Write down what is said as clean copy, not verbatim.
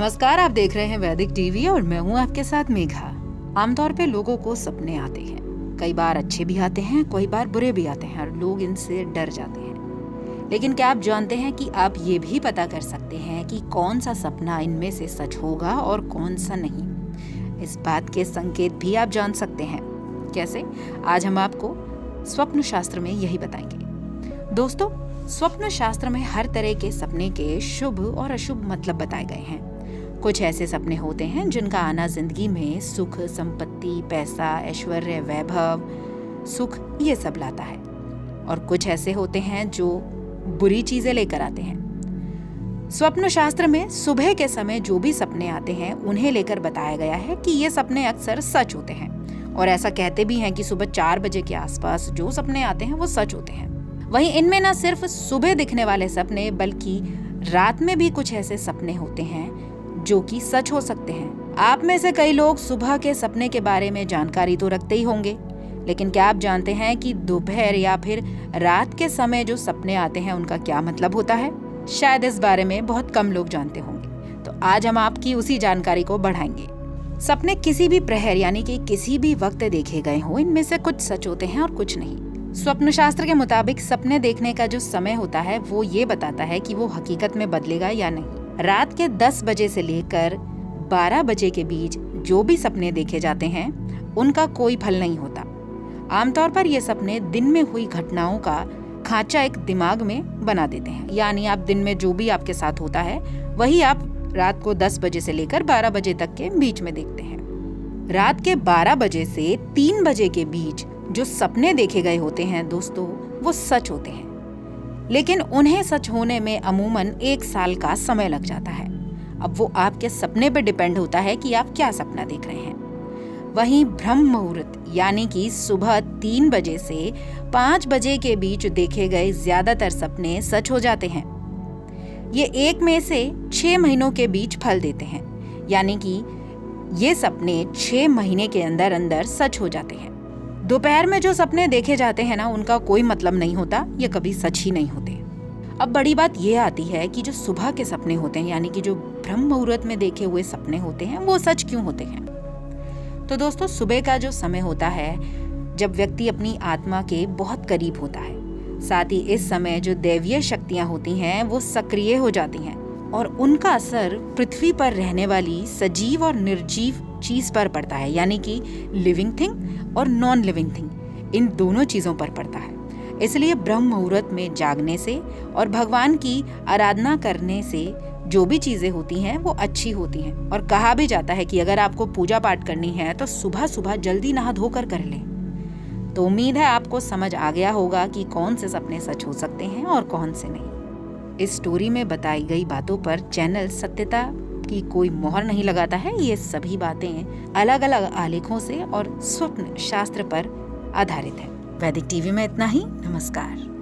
नमस्कार, आप देख रहे हैं वैदिक टीवी और मैं हूं आपके साथ मेघा। आमतौर पे लोगों को सपने आते हैं, कई बार अच्छे भी आते हैं, कई बार बुरे भी आते हैं और लोग इनसे डर जाते हैं। लेकिन क्या आप जानते हैं कि आप ये भी पता कर सकते हैं कि कौन सा सपना इनमें से सच होगा और कौन सा नहीं। इस बात के संकेत भी आप जान सकते हैं। कैसे? आज हम आपको स्वप्न शास्त्र में यही बताएंगे। दोस्तों, स्वप्न शास्त्र में हर तरह के सपने के शुभ और अशुभ मतलब बताए गए हैं। कुछ ऐसे सपने होते हैं जिनका आना जिंदगी में सुख, संपत्ति, पैसा, ऐश्वर्य, वैभव, सुख ये सब लाता है, और कुछ ऐसे होते हैं जो बुरी चीजें लेकर आते हैं। स्वप्न शास्त्र में सुबह के समय जो भी सपने आते हैं उन्हें लेकर बताया गया है कि ये सपने अक्सर सच होते हैं, और ऐसा कहते भी हैं कि सुबह 4 बजे के आसपास जो सपने आते हैं वो सच होते हैं। वहीं इनमें न सिर्फ सुबह दिखने वाले सपने बल्कि रात में भी कुछ ऐसे सपने होते हैं जो कि सच हो सकते हैं। आप में से कई लोग सुबह के सपने के बारे में जानकारी तो रखते ही होंगे, लेकिन क्या आप जानते हैं कि दोपहर या फिर रात के समय जो सपने आते हैं उनका क्या मतलब होता है? शायद इस बारे में बहुत कम लोग जानते होंगे, तो आज हम आपकी उसी जानकारी को बढ़ाएंगे। सपने किसी भी प्रहर यानी कि किसी भी वक्त देखे गए हों, इनमें से कुछ सच होते हैं और कुछ नहीं। स्वप्न शास्त्र के मुताबिक सपने देखने का जो समय होता है वो ये बताता है कि वो हकीकत में बदलेगा या नहीं। रात के 10 बजे से लेकर 12 बजे के बीच जो भी सपने देखे जाते हैं उनका कोई फल नहीं होता। आमतौर पर ये सपने दिन में हुई घटनाओं का खांचा एक दिमाग में बना देते हैं, यानी आप दिन में जो भी आपके साथ होता है वही आप रात को 10 बजे से लेकर 12 बजे तक के बीच में देखते हैं। रात के 12 बजे से 3 बजे के बीच जो सपने देखे गए होते हैं दोस्तों, वो सच होते हैं, लेकिन उन्हें सच होने में अमूमन 1 साल का समय लग जाता है। अब वो आपके सपने पर डिपेंड होता है कि आप क्या सपना देख रहे हैं। वहीं ब्रह्म मुहूर्त यानी कि सुबह 3 बजे से 5 बजे के बीच देखे गए ज्यादातर सपने सच हो जाते हैं। ये 1 में से 6 महीनों के बीच फल देते हैं, यानी कि ये सपने 6 महीने के अंदर अंदर सच हो जाते हैं। दोपहर में जो सपने देखे जाते हैं ना, उनका कोई मतलब नहीं होता, ये कभी सच ही नहीं होते। अब बड़ी बात ये आती है कि जो सुबह के सपने होते हैं यानी कि जो ब्रह्म मुहूर्त में देखे हुए सपने होते हैं वो सच क्यों होते हैं? तो दोस्तों, सुबह का जो समय होता है जब व्यक्ति अपनी आत्मा के बहुत करीब होता है, साथ ही इस समय जो दैवीय शक्तियां होती हैं वो सक्रिय हो जाती हैं और उनका असर पृथ्वी पर रहने वाली सजीव और निर्जीव चीज पर पड़ता है, यानी कि लिविंग थिंग और नॉन लिविंग थिंग, इन दोनों चीजों पर पड़ता है। इसलिए ब्रह्म मुहूर्त में जागने से और भगवान की आराधना करने से जो भी चीजें होती हैं वो अच्छी होती हैं, और कहा भी जाता है कि अगर आपको पूजा पाठ करनी है तो सुबह सुबह जल्दी नहा धोकर कर लें। तो उम्मीद है आपको समझ आ गया होगा कि कौन से सपने सच हो सकते हैं और कौन से नहीं। इस स्टोरी में बताई गई बातों पर चैनल सत्यता की कोई मोहर नहीं लगाता है। ये सभी बातें अलग अलग आलेखों से और स्वप्न शास्त्र पर आधारित है। वैदिक टीवी में इतना ही। नमस्कार।